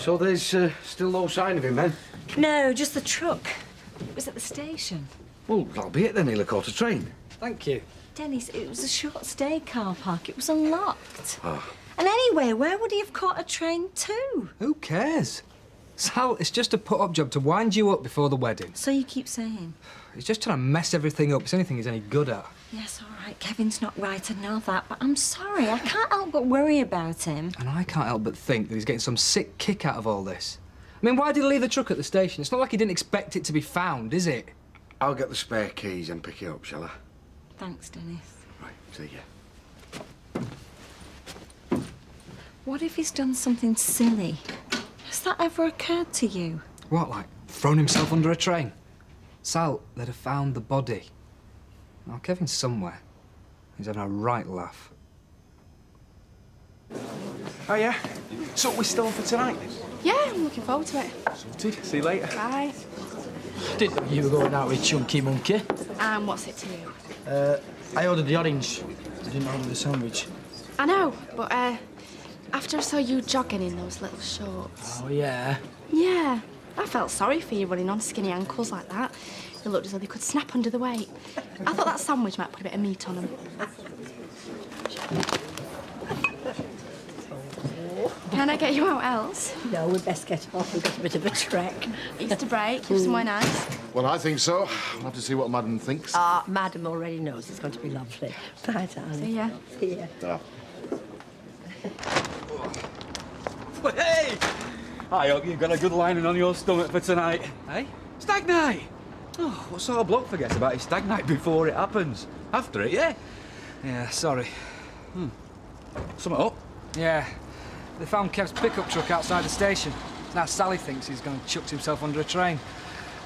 So there's still no sign of him, then? No, just the truck. It was at the station. Well, that'll be it then. He'll have caught a train. Thank you. Dennis, it was a short stay car park. It was unlocked. Oh. And anyway, where would he have caught a train to? Who cares? Sal, it's just a put-up job to wind you up before the wedding. So you keep saying. He's just trying to mess everything up. It's anything he's any good at. Yes, all right. Kevin's not right, I know that. But I'm sorry. I can't help but worry about him. And I can't help but think that he's getting some sick kick out of all this. I mean, why did he leave the truck at the station? It's not like he didn't expect it to be found, is it? I'll get the spare keys and pick it up, shall I? Thanks, Dennis. Right, see ya. What if he's done something silly? Has that ever occurred to you? What, like thrown himself under a train? Sal, they'd have found the body. Now, Kevin's somewhere. He's having a right laugh. Oh, yeah? So we're still on for tonight? Yeah, I'm looking forward to it. Sorted. See you later. Bye. Didn't know you were going out with Chunky Monkey. And what's it to you? I ordered the orange. I didn't order the sandwich. I know, but after I saw you jogging in those little shorts. Oh, yeah? Yeah, I felt sorry for you running on skinny ankles like that. They looked as though they could snap under the weight. I thought that sandwich might put a bit of meat on them. Can I get you out else? No, we'd best get off. We've got a bit of a trek. Easter break, live somewhere nice. Well, I think so. We'll have to see what Madam thinks. Ah, Madam already knows it's going to be lovely. Bye, darling. See ya. See ya. Well, hey! I hope you've got a good lining on your stomach for tonight. Hey? Stag night! Oh, what sort of bloke forgets about his stag night before it happens? After it, yeah? Yeah, sorry. Something up? Yeah. They found Kev's pickup truck outside the station. Now Sally thinks he's gone and chucked himself under a train.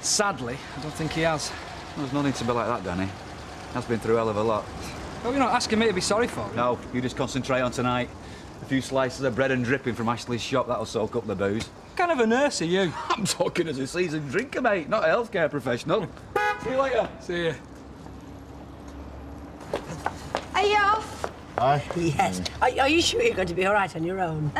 Sadly, I don't think he has. There's no need to be like that, Danny. Has been through a hell of a lot. Well, you're not asking me to be sorry for him. No, you just concentrate on tonight. A few slices of bread and dripping from Ashley's shop, that'll soak up the booze. What kind of a nurse are you? I'm talking as a seasoned drinker, mate, not a healthcare professional. See you later. See you. Are you off? Aye. Yes. Are you sure you're going to be all right on your own?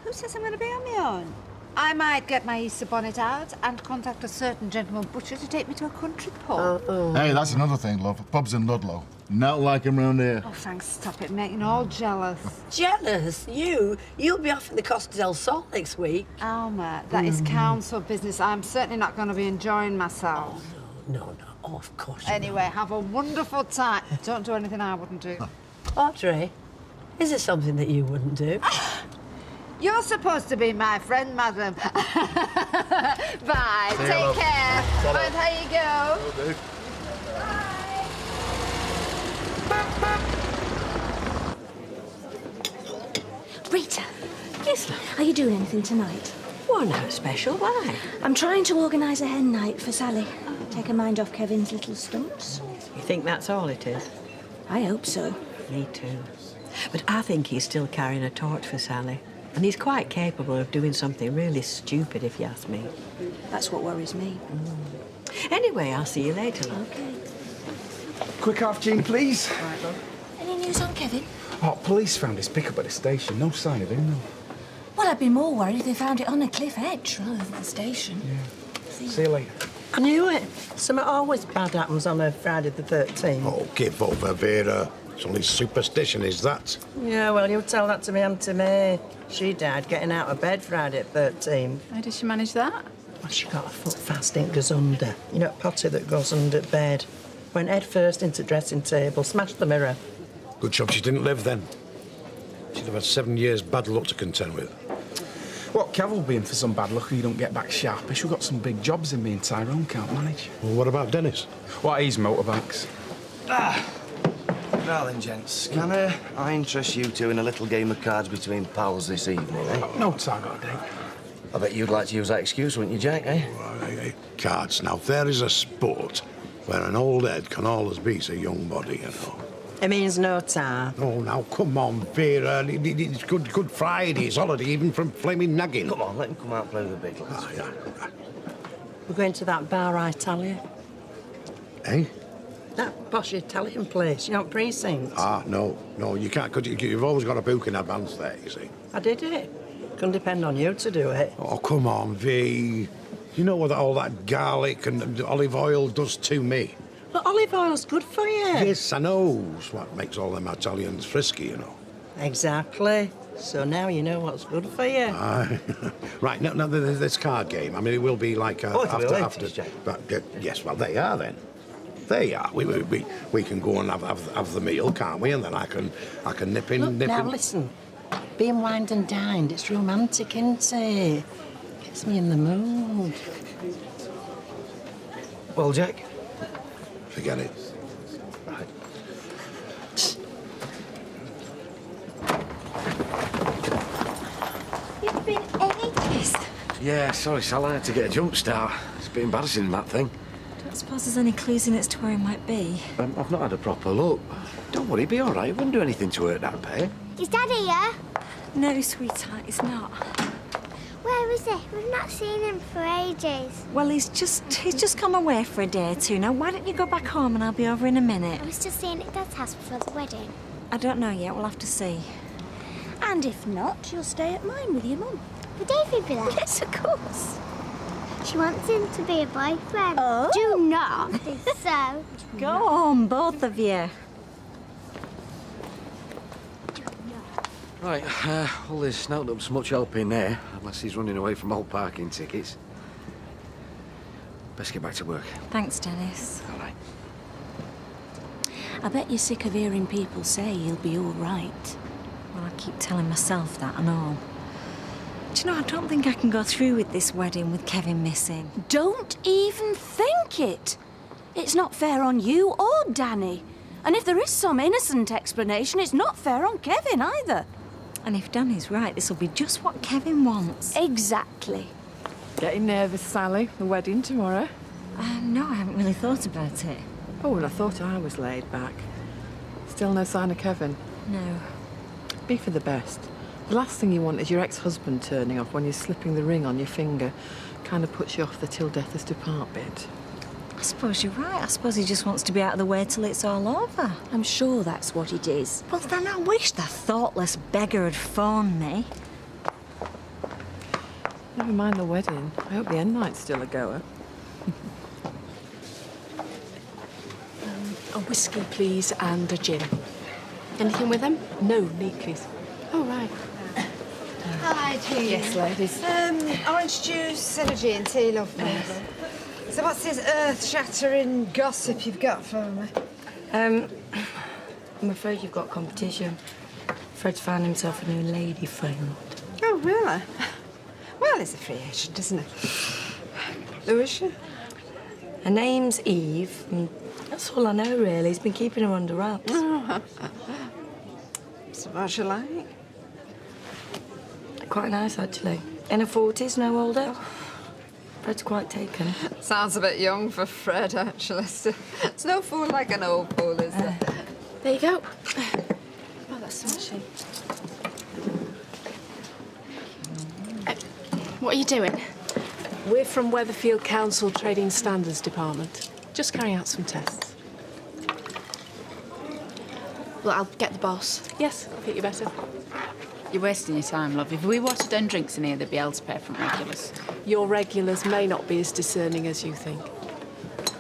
Who says I'm going to be on my own? I might get my Easter bonnet out and contact a certain gentleman butcher to take me to a country pub. Hey, that's another thing, love. Pubs in Ludlow. Not like 'em round here. Oh, thanks, stop it, making all jealous. Jealous? You'll be off in the Costa del Sol next week. Alma, that is council business. I'm certainly not going to be enjoying myself. No. Oh, of course you're not. Anyway, have a wonderful time. Don't do anything I wouldn't do. Audrey, is there something that you wouldn't do? You're supposed to be my friend, madam. Bye. Take care. Mind how you go. Will do. Rita, Yes, love. are you doing anything tonight? Well, no special. Why? I'm trying to organise a hen night for Sally. Take her mind off Kevin's little stunts. You think that's all it is? I hope so. Me too. But I think he's still carrying a torch for Sally. And he's quite capable of doing something really stupid, if you ask me. That's what worries me. Anyway, I'll see you later, love. OK. Quick half, Jean, please. Right, love. Any news on Kevin? Oh, police found his pickup at the station. No sign of him, no. Well, I'd be more worried if they found it on a cliff edge rather than the station. Yeah. See you later. I knew it. Something always bad happens on a Friday the 13th. Oh, give over, Vera. It's only superstition, is that? Yeah, well, you tell that to me Auntie May. She died getting out of bed Friday at 13. How did she manage that? Well, she got her foot fast in goes under. You know, potty that goes under bed. Went head first into dressing table, smashed the mirror. Good job she didn't live then. She'd have had 7 years bad luck to contend with. What, Kev will be in for some bad luck if you don't get back sharpish. We've got some big jobs in me and Tyrone can't manage. Well, what about Dennis? What, he's motorbikes? Now then, gents, can I interest you two in a little game of cards between pals this evening, eh? No time, got a date. I bet you'd like to use that excuse, wouldn't you, Jack, eh? Hey, cards. Now, there is a sport where an old head can always beat a young body, you know. It means no time. Oh, now, come on, Vera. It's Good Friday. It's holiday, even from flaming nagging. Come on, let him come out and play with the big lads. Ah, yeah. We're going to that bar I tell you. Eh? That posh Italian place, you know, precinct. Ah, no, you can't, because you've always got to book in advance there, you see. I did it. can depend on you to do it. Oh, come on, V. You know what all that garlic and olive oil does to me? But olive oil's good for you. Yes, I know. It's what makes all them Italians frisky, you know. Exactly. So now you know what's good for you. Aye. Right, now this card game. I mean, it will be like it'll be after. later, But, yes, well, they are then. They are. We can go and have the meal, can't we? And then I can nip in. Look, now listen. Being wined and dined, it's romantic, isn't it? Gets me in the mood. Well, Jack? Forget it. Right. It's been ages. Yeah, sorry, Sal, I had to get a jump start. It's a bit embarrassing, that thing. Don't suppose there's any clues in it as to where he might be. I've not had a proper look. Don't worry, be all right. It wouldn't do anything to hurt that pair. Is Daddy here? No, sweetheart, it's not. Where is he? We've not seen him for ages. Well, he's just come away for a day or two. Now, why don't you go back home and I'll be over in a minute? I was just staying at Dad's house before the wedding. I don't know yet. We'll have to see. And if not, you'll stay at mine with your mum. Would David be there? Yes, of course. She wants him to be a boyfriend. Oh. Do not. So. Go on, both of you. Right, all this not up so much help in there, unless he's running away from old parking tickets. Best get back to work. Thanks, Dennis. All right. I bet you're sick of hearing people say he'll be all right. Well, I keep telling myself that and all. Do you know, I don't think I can go through with this wedding with Kevin missing. Don't even think it. It's not fair on you or Danny. And if there is some innocent explanation, it's not fair on Kevin either. And if Danny's right, this will be just what Kevin wants. Exactly. Getting nervous, Sally? The wedding tomorrow? No, I haven't really thought about it. Oh, well, I thought I was laid back. Still no sign of Kevin? No. Be for the best. The last thing you want is your ex-husband turning up when you're slipping the ring on your finger. Kind of puts you off the till death us do part bit. I suppose you're right. I suppose he just wants to be out of the way till it's all over. I'm sure that's what it is. Well, then I wish the thoughtless beggar had phoned me. Never mind the wedding. I hope the end night's still a goer. A whiskey, please, and a gin. Anything with them? No, neat, please. Oh, right. Hi, Jean. Yes, ladies. Orange juice and a gin, tea, love, please. So what's this earth-shattering gossip you've got for me? I'm afraid you've got competition. Fred's found himself a new lady friend. Oh, really? Well, he's a free agent, isn't he? Who is she? Her name's Eve, and that's all I know, really. He's been keeping her under wraps. So what's she like? Quite nice, actually. In her 40s, no older. Fred's quite taken. Sounds a bit young for Fred, actually. It's no fool like an old fool, is there? There you go. Oh, that's smashing. What are you doing? We're from Weatherfield Council Trading Standards Department. Just carrying out some tests. Well, I'll get the boss. Yes, I think you better. You're wasting your time, love. If we wanted done drinks in here, they'd be able to pay for regulars. Your regulars may not be as discerning as you think.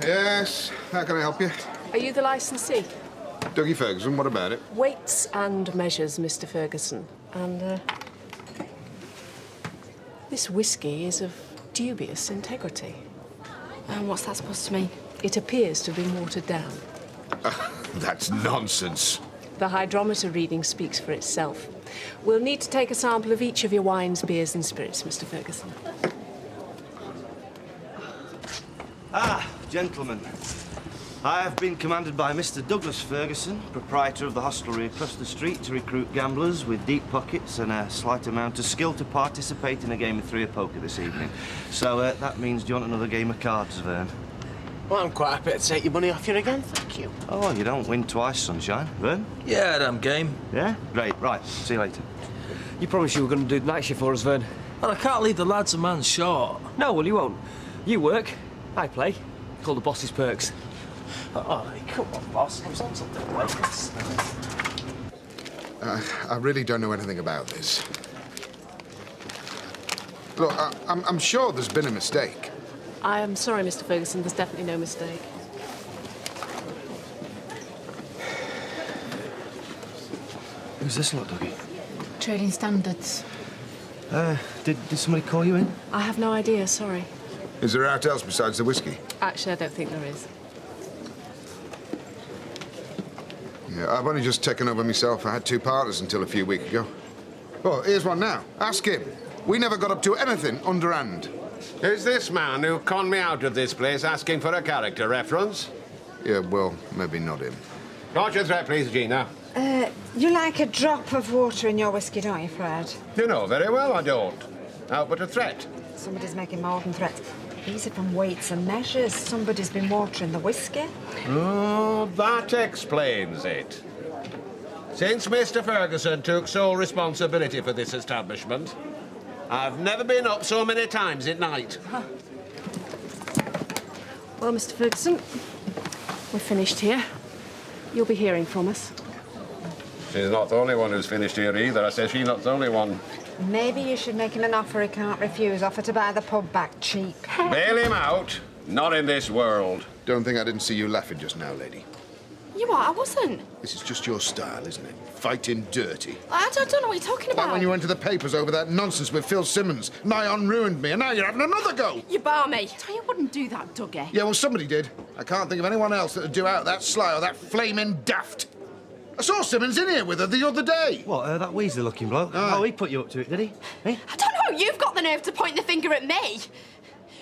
Yes, how can I help you? Are you the licensee? Dougie Ferguson, what about it? Weights and measures, Mr. Ferguson. And, this whiskey is of dubious integrity. And what's that supposed to mean? It appears to have been watered down. That's nonsense. The hydrometer reading speaks for itself. We'll need to take a sample of each of your wines, beers and spirits, Mr. Ferguson. Ah, gentlemen. I have been commanded by Mr. Douglas Ferguson, proprietor of the hostelry across the street, to recruit gamblers with deep pockets and a slight amount of skill to participate in a game of three of poker this evening. So that means, do you want another game of cards, Vern? Well, I'm quite happy to take your money off you again, thank you. Oh, you don't win twice, sunshine. Vern? Yeah, damn game. Yeah? Great. Right. See you later. You promised you were going to do the night shift for us, Vern. Well, I can't leave the lads a man short. No, well, you won't. You work, I play. Call the boss's perks. Oh, come on, boss. I was on something like this. I really don't know anything about this. Look, I'm sure there's been a mistake. I am sorry, Mr. Ferguson. There's definitely no mistake. Who's this lot, Dougie? Trading standards. Did somebody call you in? I have no idea, sorry. Is there out else besides the whiskey? Actually, I don't think there is. Yeah, I've only just taken over myself. I had 2 partners until a few weeks ago. Oh, here's one now. Ask him. We never got up to anything underhand. Is this man who conned me out of this place asking for a character reference? Yeah, well, maybe not him. Got your threat, please, Gina. You like a drop of water in your whiskey, don't you, Fred? You know very well I don't. How but a threat? Somebody's making more than threats. These are from Weights and Measures. Somebody's been watering the whiskey. Oh, that explains it. Since Mr. Ferguson took sole responsibility for this establishment, I've never been up so many times at night. Well, Mr. Ferguson, we're finished here. You'll be hearing from us. She's not the only one who's finished here either. I say she's not the only one. Maybe you should make him an offer he can't refuse. Offer to buy the pub back cheap. Bail him out. Not in this world. Don't think I didn't see you laughing just now, lady. You what? I wasn't. This is just your style, isn't it? Fighting dirty. I don't know what you're talking about. Like when you went to the papers over that nonsense with Phil Simmons. Nigh on ruined me, and now you're having another go. You bar me. You wouldn't do that, Dougie. Yeah, well, somebody did. I can't think of anyone else that would do out that sly or that flaming daft. I saw Simmons in here with her the other day. What, that Weasley-looking bloke? Oh, he put you up to it, did he? Eh? I don't know. You've got the nerve to point the finger at me.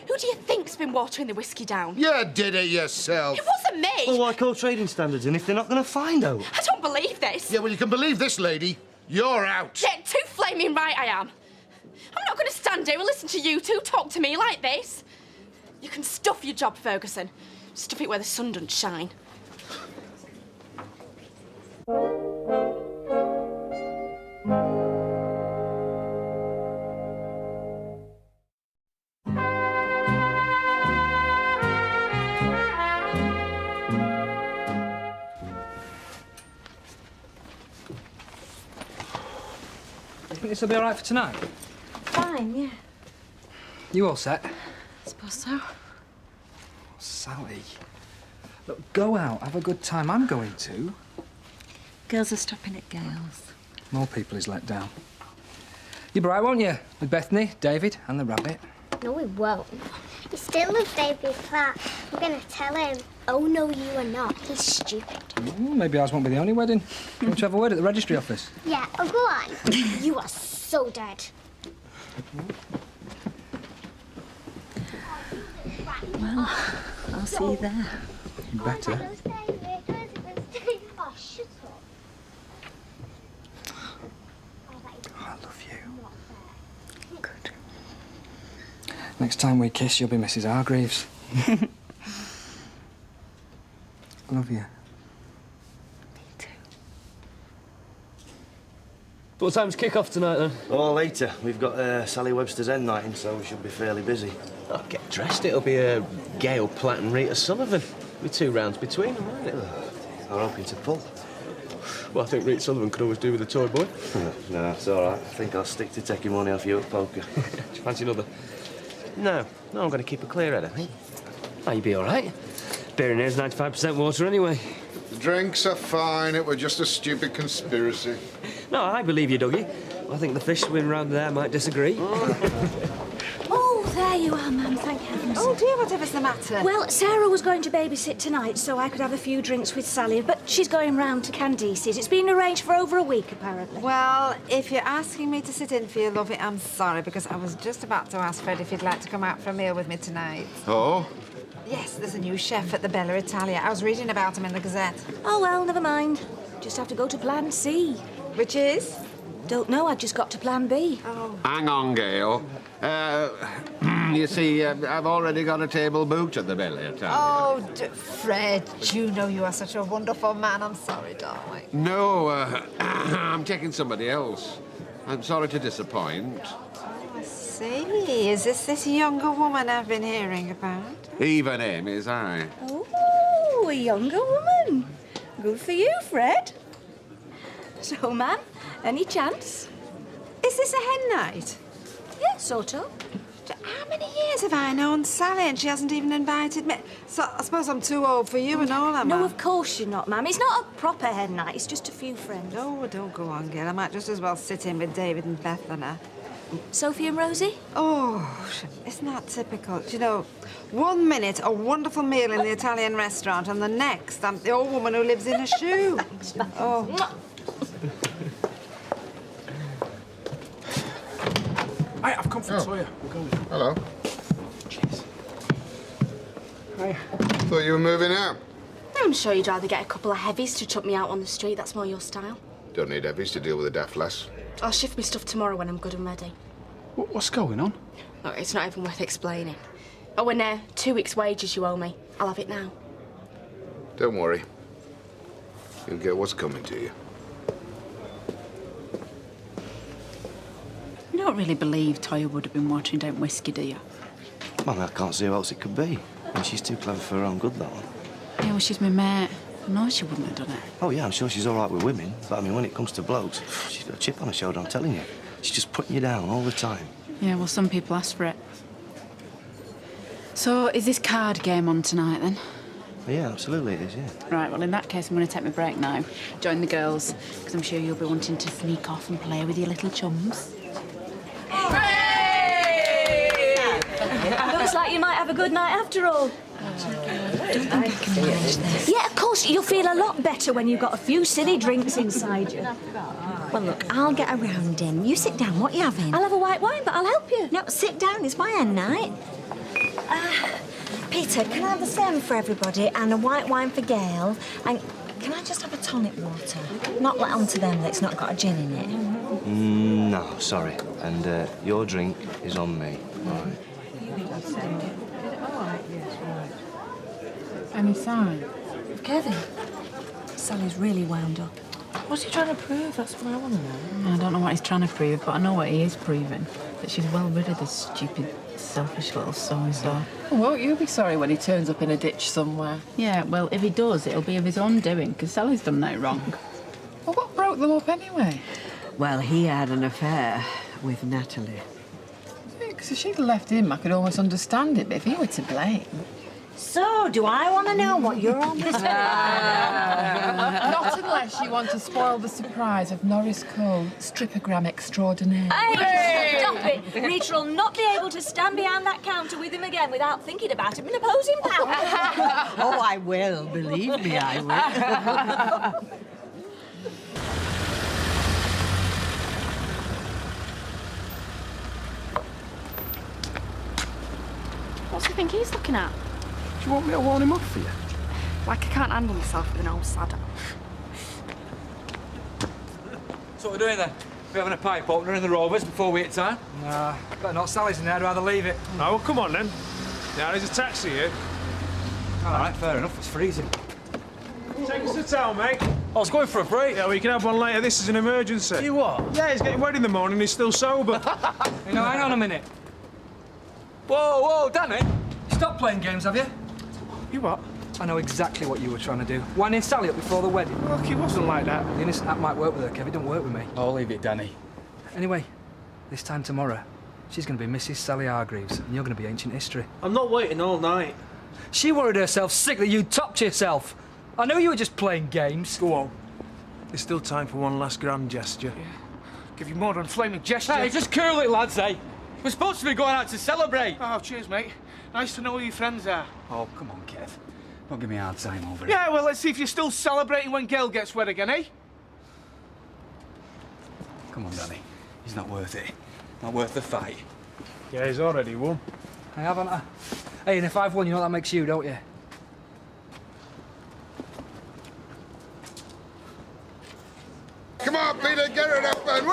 Who do you think's been watering the whiskey down? You did it yourself. It wasn't me. Well, why call trading standards in if they're not going to find out? I don't believe this. Yeah, well, you can believe this, lady. You're out. Yeah, too flaming right I am. I'm not going to stand here and listen to you two talk to me like this. You can stuff your job, Ferguson. Stuff it where the sun doesn't shine. Think this will be all right for tonight? Fine, yeah. You all set? Suppose so. Sally. Look, go out, have a good time. I'm going to. Girls are stopping at Gale's. More people is let down. You'll be right, won't you? With Bethany, David, and the rabbit. No, we won't. You still love David Platt. I'm going to tell him. Oh, no, you are not. He's stupid. Ooh, maybe ours won't be the only wedding. Want to have a word at the registry office? Yeah, oh, go on. You are so dead. Well, I'll see you there. You better. Oh, shut up. I love you. Good. Next time we kiss, you'll be Mrs. Hargreaves. Love you. What time's kick-off tonight, then? Oh, later. We've got Sally Webster's end night in, so we should be fairly busy. Oh, get dressed. It'll be Gail Platt and Rita Sullivan. With 2 rounds between them, won't it? I'm hoping to pull. Well, I think Rita Sullivan could always do with a toy boy. No, it's all right. I think I'll stick to taking money off you at poker. Do you fancy another? No, I'm going to keep a clear head, I think. Oh, you'll be all right. Beer in here's 95% water anyway. The drinks are fine. It was just a stupid conspiracy. No, I believe you, Dougie. I think the fish swimming round there might disagree. Oh, there you are, Mum. Thank heavens. Oh, dear, whatever's the matter? Well, Sarah was going to babysit tonight, so I could have a few drinks with Sally, but she's going round to Candice's. It's been arranged for over a week, apparently. Well, if you're asking me to sit in for you, lovey, I'm sorry, because I was just about to ask Fred if he'd like to come out for a meal with me tonight. Oh? Yes, there's a new chef at the Bella Italia. I was reading about him in the Gazette. Oh, well, never mind. Just have to go to Plan C. Which is? Don't know, I've just got to Plan B. Oh. Hang on, Gail. You see, I've already got a table booked at the Bella Italia. Oh, Fred, you know you are such a wonderful man. I'm sorry, darling. No, I'm taking somebody else. I'm sorry to disappoint. I see. Is this younger woman I've been hearing about? Even him is I. Oh, a younger woman. Good for you, Fred. So, man, any chance? Is this a hen night? Yeah, sort of. How many years have I known Sally and she hasn't even invited me? So I suppose I'm too old for you and all, am I? No, of course you're not, ma'am. It's not a proper hen night. It's just a few friends. Oh, don't go on, girl. I might just as well sit in with David and Beth and her. Sophie and Rosie? Oh, isn't that typical? Do you know, 1 minute a wonderful meal in the Italian restaurant and the next I'm the old woman who lives in a shoe. Oh. Hey, I've come from Toya. We're going. Hello. Cheers. Hi. Thought you were moving out. I'm sure you'd rather get a couple of heavies to chuck me out on the street. That's more your style. Don't need heavies to deal with a daft lass. I'll shift my stuff tomorrow when I'm good and ready. What's going on? Look, it's not even worth explaining. Oh, and 2 weeks' wages you owe me. I'll have it now. Don't worry. You'll get what's coming to you. You don't really believe Toya would have been watering down whiskey, do you? Well, I can't see who else it could be. I mean, she's too clever for her own good, that one. Yeah, well, she's my mate. I know she wouldn't have done it. Oh, yeah, I'm sure she's all right with women. But, I mean, when it comes to blokes, she's got a chip on her shoulder, I'm telling you. She's just putting you down all the time. Yeah, well, some people ask for it. So, is this card game on tonight, then? Yeah, absolutely it is, yeah. Right, well, in that case, I'm going to take my break now. Join the girls, because I'm sure you'll be wanting to sneak off and play with your little chums. Looks like you might have a good night after all. Don't think I can manage this. Yeah, of course, you'll feel a lot better when you've got a few silly drinks inside you. Well, look, I'll get around him. You sit down. What are you having? I'll have a white wine, but I'll help you. No, sit down. It's my end night. Peter, can I have the same for everybody and a white wine for Gail? And can I just have a tonic water? Not let on to them that it's not got a gin in it. No, sorry. And your drink is on me. All right. Any sign? Kevin, Sally's really wound up. What's he trying to prove? That's what I want to know. I don't know what he's trying to prove, but I know what he is proving. That she's well rid of this stupid, selfish little so-and-so. Won't you be sorry when he turns up in a ditch somewhere? Yeah, well, if he does, it'll be of his own doing, because Sally's done no wrong. Well, what broke them up anyway? Well, he had an affair with Natalie. Because if she'd left him, I could almost understand it, but if he were to blame... So, do I want to know what you're on this Not unless you want to spoil the surprise of Norris Cole, strippogram extraordinaire. Hey, stop it! Rita will not be able to stand behind that counter with him again without thinking about him in opposing power. Oh, I will. Believe me, I will. What's he think he's looking at? Do you want me to warn him off for you? Like I can't handle myself with an old sad. So what we're doing then? We're having a pipe opener in the Rovers before we hit time? Nah, better not. Sally's in there. I'd rather leave it. Oh, well, come on then. Now, there's a taxi here. All right, fair enough. It's freezing. Take us to town, mate. I was going for a break. Yeah, we can have one later. This is an emergency. You what? Yeah, he's getting wet in the morning. He's still sober. You know, hang on a minute. Whoa, whoa, Danny! Stop playing games, have you? You what? I know exactly what you were trying to do. Winding Sally up before the wedding. Look, he wasn't like that. The innocent act might work with her, Kev. It don't work with me. I'll leave it, Danny. Anyway, this time tomorrow, she's going to be Mrs. Sally Hargreaves, and you're going to be ancient history. I'm not waiting all night. She worried herself sick that you topped yourself. I know you were just playing games. Go on. There's still time for one last grand gesture. Yeah. Give you more than flaming gesture. Hey, just cool it, lads, eh? We're supposed to be going out to celebrate. Oh, cheers, mate. Nice to know who your friends are. Oh, come on, Kev. Don't give me a hard time over it. Yeah, well, let's see if you're still celebrating when Gail gets wet again, eh? Come on, Danny. He's not worth it. Not worth the fight. Yeah, he's already won. I haven't I? Hey, and if I've won, you know what that makes you, don't you? Come on, Peter, get it up and...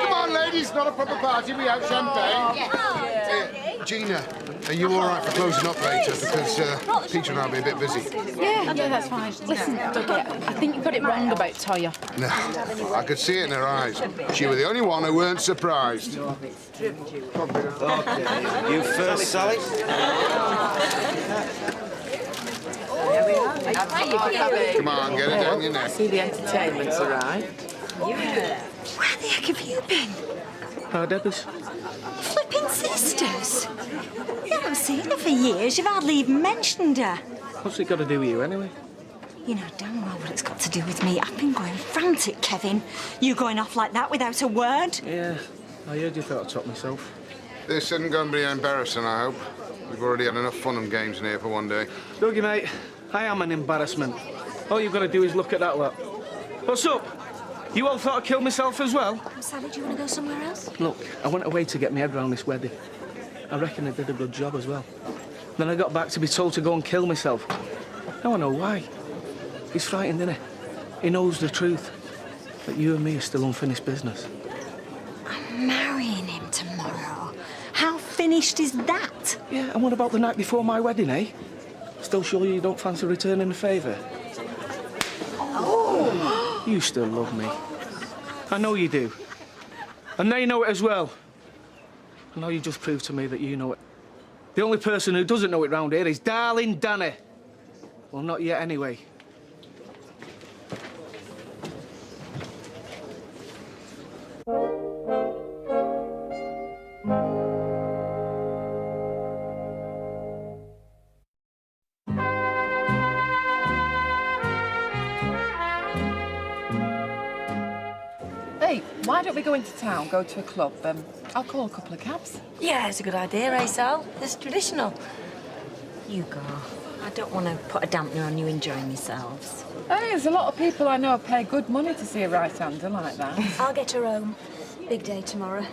Come on, ladies, not a proper party. We have champagne. Gina, are you all right for closing up later? Because Peter and I'll be a bit busy. Yeah, that's fine. Listen, Dougie, I think you got it wrong about Toya. No, I could see it in her eyes. She was the only one who weren't surprised. Okay, you first, Sally. Come on, get it down your neck. See, the entertainment's arrived. Where the heck have you been? Debbie's. Flipping sisters? You haven't seen her for years. You've hardly even mentioned her. What's it got to do with you, anyway? You know damn well what it's got to do with me. I've been going frantic, Kevin. You going off like that without a word? Yeah, I heard you thought I'd top myself. This isn't going to be embarrassing, I hope. We've already had enough fun and games in here for one day. Dougie, mate, I am an embarrassment. All you've got to do is look at that lot. What's up? You all thought I'd kill myself as well? Sally, do you want to go somewhere else? Look, I went away to get my head around this wedding. I reckon I did a good job as well. Then I got back to be told to go and kill myself. Now I know why. He's frightened, isn't he? He knows the truth. That you and me are still unfinished business. I'm marrying him tomorrow. How finished is that? Yeah, and what about the night before my wedding, eh? Still sure you don't fancy returning the favour? Oh! You still love me. I know you do. And they know it as well. And now you just proved to me that you know it. The only person who doesn't know it round here is darling Danny. Well, not yet anyway. Hey, why don't we go into town, go to a club? I'll call a couple of cabs. Yeah, it's a good idea, eh, Sal? It's traditional. You go. I don't want to put a dampener on you enjoying yourselves. Hey, there's a lot of people I know pay good money to see a right-hander like that. I'll get her home. Big day tomorrow.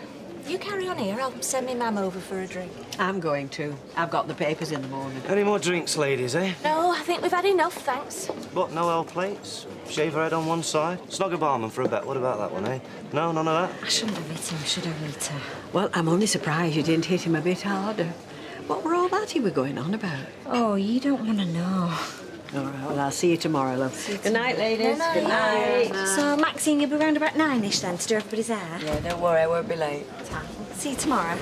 You carry on here. I'll send me Mam over for a drink. I'm going to. I've got the papers in the morning. Any more drinks, ladies, eh? No, I think we've had enough, thanks. What, no L plates? Shave her head on one side? Snog a barman for a bet. What about that one, eh? No, none of that? I shouldn't have hit him, should I, Rita? Well, I'm only surprised you didn't hit him a bit harder. What were all that you were going on about? Oh, you don't want to know. All right, well, I'll see you tomorrow, love. Good night, ladies. Good night. So, Maxine, you'll be round about 9-ish then to do everybody's hair? Yeah, don't worry, I won't be late. See you tomorrow.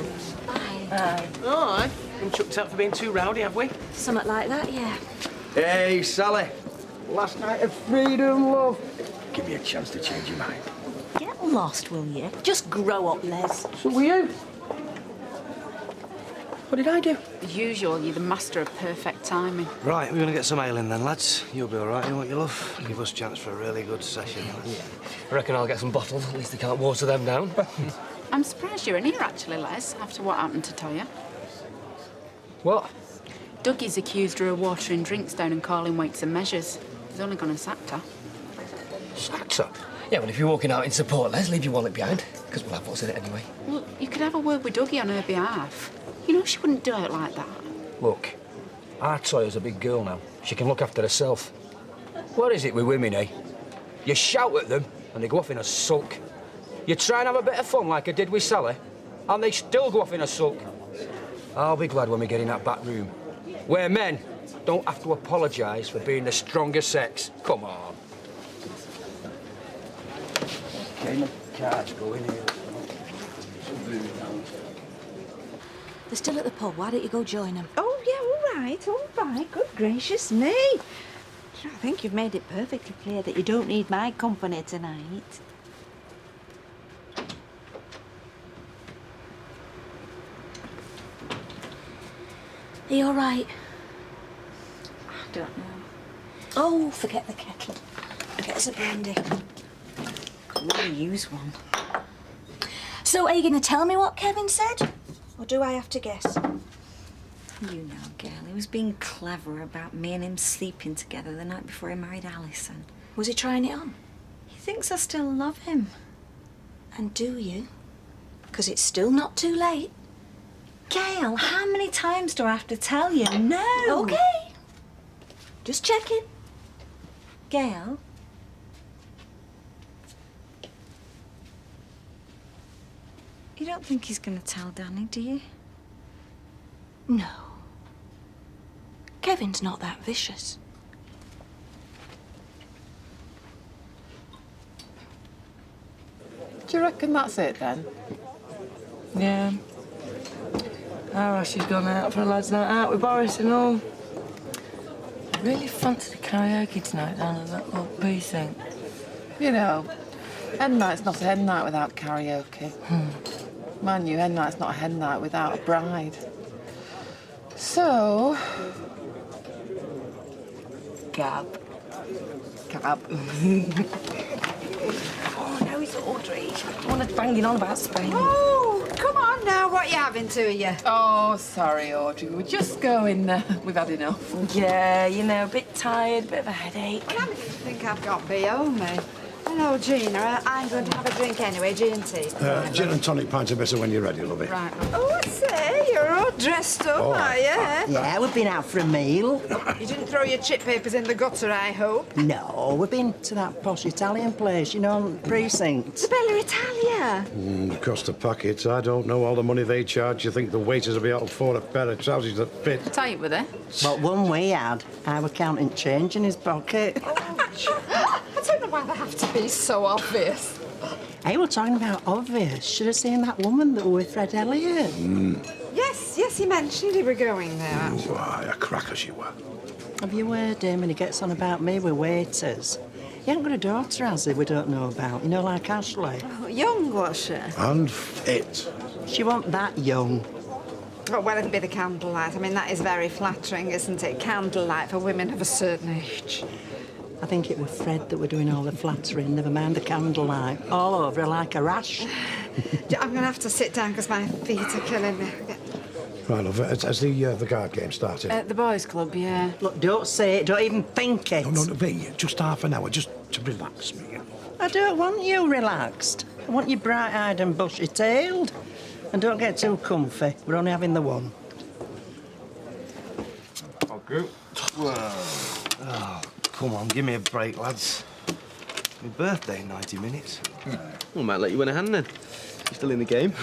Bye. All right. Been chucked out for being too rowdy, have we? Something like that, yeah. Hey, Sally. Last night of freedom, love. Give me a chance to change your mind. Get lost, will you? Just grow up, Les. So were you? What did I do? As usual, you're the master of perfect timing. Right, we're going to get some ale in then, lads. You'll be all right, won't you, love? Give us a chance for a really good session. Yeah. I reckon I'll get some bottles. At least they can't water them down. I'm surprised you're in here, actually, Les, after what happened to Toya. What? Dougie's accused her of watering drinks down and calling weights and measures. He's only gone and sacked her. Sacked her? Yeah, well, if you're walking out in support, Les, leave your wallet behind, because we'll have what's in it anyway. Well, you could have a word with Dougie on her behalf. You know she wouldn't do it like that. Look, our Toya's a big girl now. She can look after herself. What is it with women, eh? You shout at them, and they go off in a sulk. You try and have a bit of fun like I did with Sally, and they still go off in a sulk. I'll be glad when we get in that back room, where men don't have to apologise for being the stronger sex. Come on. Okay, my cards go in here. They're still at the pub. Why don't you go join them? Oh, yeah, all right. Good gracious me. I think you've made it perfectly clear that you don't need my company tonight. Are you all right? I don't know. Oh, forget the kettle. Get us a brandy. Could really use one. So, are you going to tell me what Kevin said? Or do I have to guess? You know, girl, he was being clever about me and him sleeping together the night before he married Alison. Was he trying it on? He thinks I still love him. And do you? Because it's still not too late. Gail, how many times do I have to tell you? No! OK. Just checking. Gail? You don't think he's going to tell Danny, do you? No. Kevin's not that vicious. Do you reckon that's it, then? Yeah. Ara, she's gone out for a lad's night out with Boris and all. I really fancy the karaoke tonight down at that old precinct. You know, Hen night's not a hen night without karaoke. Mind you, hen night's not a hen night without a bride. So... Gab. Cab. Oh, no, he's Audrey. I don't want to banging on about Spain. Oh, come on now, what are you having to you? Oh, sorry, Audrey. We're just going. We've had enough. Yeah, you know, a bit tired, a bit of a headache. Well, I think I've got B.O. me. Hello, Gina. I'm going to have a drink anyway, G&T. Gin and tonic pint of bitter when you're ready, lovey. Right. Oh, I say, you're all dressed up, Oh, are you? Yeah, we've been out for a meal. You didn't throw your chip papers in the gutter, I hope? No, we've been to that posh Italian place, you know, on the precinct. The Bella Italia. The cost of packets, I don't know all the money they charge. You think the waiters will be able to afford a pair of trousers that fit? Tight with it. But one we had, I were counting change in his pocket. I don't know why they have to be so obvious. Hey, we're talking about obvious. Should have seen that woman that were with Fred Elliott. Yes, he mentioned he were going there. Why, a cracker she were. Have you heard him? And he gets on about me with waiters. He ain't got a daughter, has he, we don't know about? You know, like Ashley. Oh, young, was she? And fit. She wasn't that young. Oh, well, it'll be the candlelight. I mean, that is very flattering, isn't it? Candlelight for women of a certain age. I think it was Fred that were doing all the flattering, never mind the candlelight. All over her like a rash. I'm going to have to sit down because my feet are killing me. Right, love, has the card game started? At the boys' club, yeah. Look, don't say it, don't even think it. No, V, just half an hour, just to relax me. I don't want you relaxed. I want you bright-eyed and bushy-tailed. And don't get too comfy. We're only having the one. Okay. Whoa. Oh, come on, give me a break, lads. My birthday in 90 minutes. We might let you win a hand then. You're still in the game.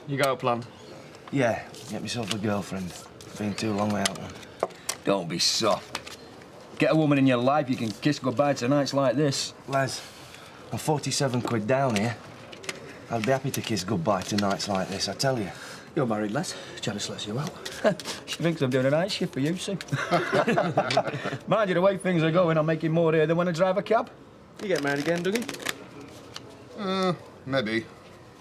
You got a plan? Yeah, get myself a girlfriend. Been too long without one. Don't be soft. Get a woman in your life you can kiss goodbye to nights like this. Les, I'm 47 quid down here. I'd be happy to kiss goodbye to nights like this, I tell you. You're married, Les. Janice lets you out. She thinks I'm doing a night shift for you, see? Mind you, the way things are going, I'm making more here than when I drive a cab. You get married again, Dougie? Maybe.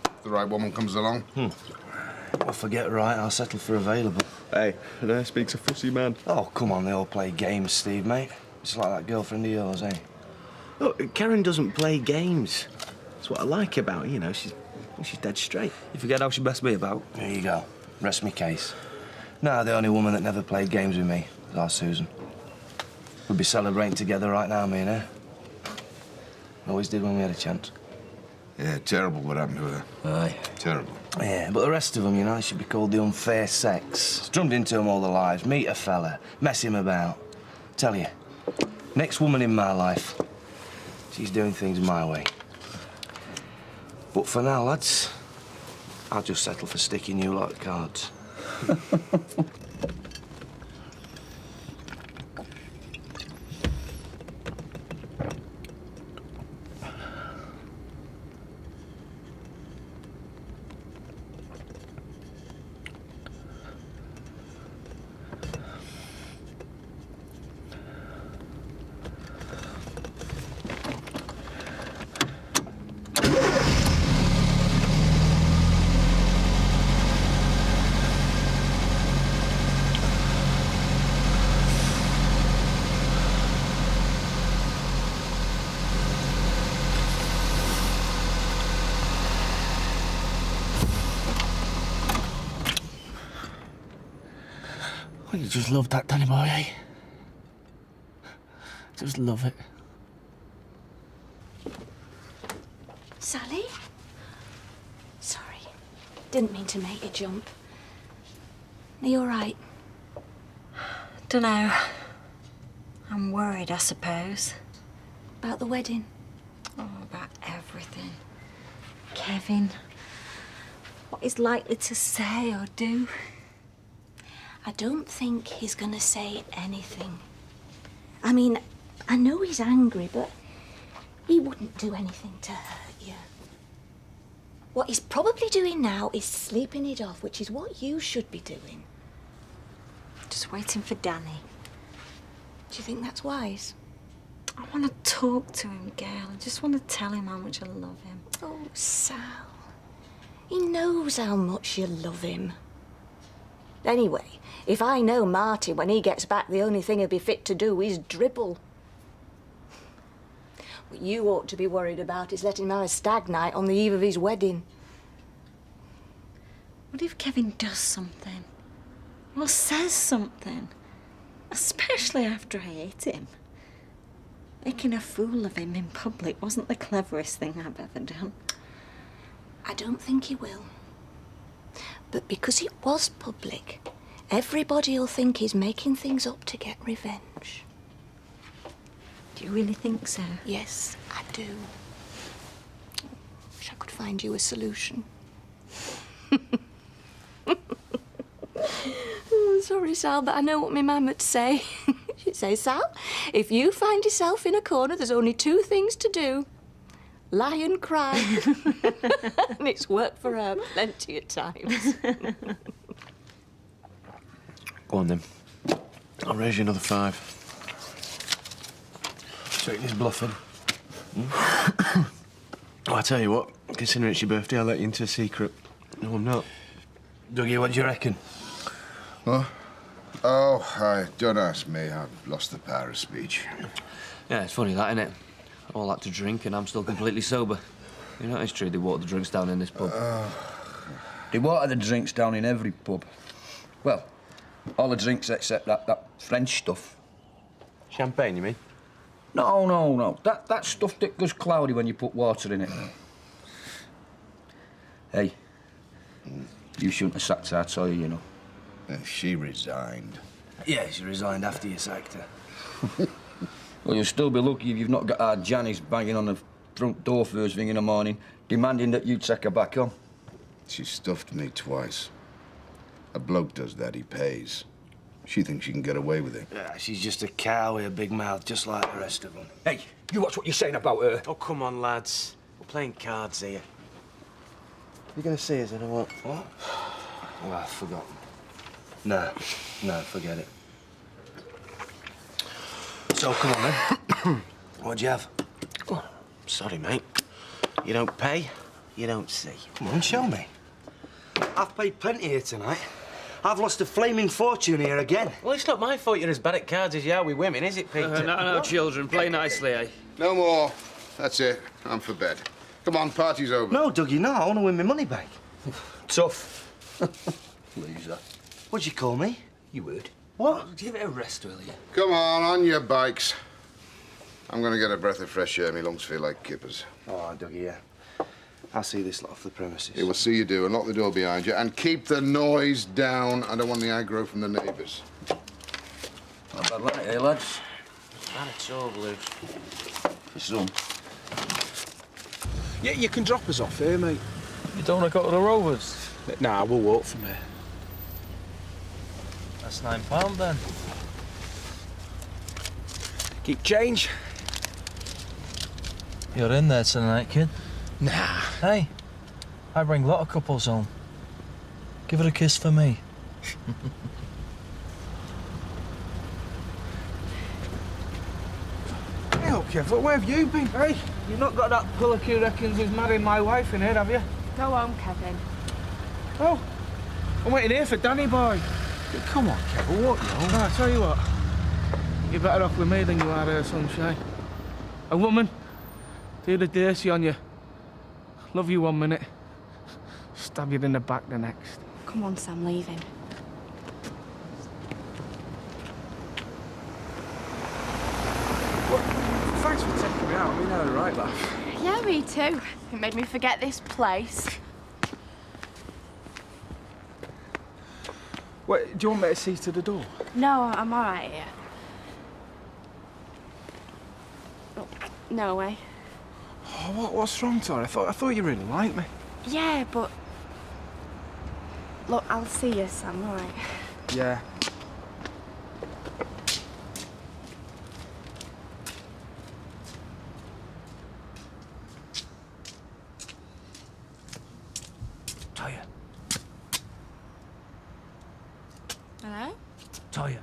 If the right woman comes along. Well, forget right, I'll settle for available. Hey, there speaks a fussy man. Oh, come on, they all play games, Steve, mate. It's like that girlfriend of yours, eh? Look, Karen doesn't play games. That's what I like about her, you know, she's dead straight. You forget how she best be about? There you go. Rest me case. Nah, the only woman that never played games with me was our Susan. We'd be celebrating together right now, me and her. Always did when we had a chance. Yeah, terrible what happened to her. Aye. Terrible. Yeah, but the rest of them, you know, they should be called the unfair sex. It's drummed into them all their lives. Meet a fella, mess him about. Tell you, next woman in my life, she's doing things my way. But for now, lads, I'll just settle for sticking you like cards. Oh, you just love that, Danny boy, eh? Just love it. Sally? Sorry. Didn't mean to make you jump. Are you all right? Dunno. I'm worried, I suppose. About the wedding? Oh, about everything. Kevin. What he's likely to say or do. I don't think he's gonna say anything. I mean, I know he's angry, but he wouldn't do anything to hurt you. What he's probably doing now is sleeping it off, which is what you should be doing. Just waiting for Danny. Do you think that's wise? I want to talk to him, Gail. I just want to tell him how much I love him. Oh, Sal. He knows how much you love him. Anyway, if I know Marty, when he gets back, the only thing he'll be fit to do is dribble. What you ought to be worried about is letting him have a stag night on the eve of his wedding. What if Kevin does something? Or says something? Especially after I hate him. Making a fool of him in public wasn't the cleverest thing I've ever done. I don't think he will. But because it was public, everybody'll think he's making things up to get revenge. Do you really think so? Yes, I do. Wish I could find you a solution. Oh, sorry, Sal, but I know what my mum would say. She'd say, Sal, if you find yourself in a corner, there's only two things to do. Lie and cry. And it's worked for her plenty of times. Go on, then. I'll raise you another 5. So he's bluffing. Well, I tell you what, considering it's your birthday, I'll let you into a secret. No, I'm not. Dougie, what do you reckon? What? Oh, don't ask me. I've lost the power of speech. Yeah, it's funny that, isn't it? All that to drink and I'm still completely sober. You know, it's true, they water the drinks down in this pub. They water the drinks down in every pub. Well, all the drinks except that French stuff. Champagne, you mean? No. That stuff that goes cloudy when you put water in it. Hey, you shouldn't have sacked her, Toya, you know. She resigned. Yeah, she resigned after you sacked her. Well, you'll still be lucky if you've not got our Janice banging on the front door first thing in the morning, demanding that you take her back on. She stuffed me twice. A bloke does that, he pays. She thinks she can get away with it. Yeah, she's just a cow with a big mouth, just like the rest of them. Hey, you watch what you're saying about her. Oh, come on, lads. We're playing cards here. You gonna see us in a what? What? Oh, I've forgotten. No, forget it. So, come on, then. What'd you have? Oh, sorry, mate. You don't pay, you don't see. Come on, show me. I've paid plenty here tonight. I've lost a flaming fortune here again. Well, it's not my fault you're as bad at cards as you are with women, is it, Peter? No, children, play nicely, eh? No more. That's it. I'm for bed. Come on, party's over. No, Dougie, no. I want to win my money back. Tough. Loser. What'd you call me? You would. What? Give it a rest, will you? Come on your bikes. I'm gonna get a breath of fresh air. My lungs feel like kippers. Oh, Dougie, yeah. I'll see this lot off the premises. Yeah, we'll see you do, and lock the door behind you, and keep the noise down. I don't want the aggro from the neighbours. Not bad, like, eh, lads? Man, it's all blue. For some. Yeah, you can drop us off here, mate. You don't want to go to the Rovers? Nah, we'll walk from here. That's £9 then. Keep change. You're in there tonight, kid. Nah. Hey, I bring a lot of couples home. Give her a kiss for me. Hey, look, Kev, where have you been? Hey, you've not got that pillock who reckons he's marrying my wife in here, have you? Go home, Kevin. Oh, I'm waiting here for Danny boy. Come on, Kevin, what, you know? I tell you what, you're better off with me than you are her, sunshine. A woman, do the dirty on you. Love you 1 minute, stab you in the back the next. Come on, Sam, leave him. Well, thanks for taking me out. I mean, I had a right laugh. Yeah, me too. It made me forget this place. Wait, do you want me to see to the door? No, I'm all right here. No way. Oh, what's wrong, Tor? I thought you really liked me. Yeah, but... Look, I'll see you, Sam, all right? Yeah. Hello? Toya.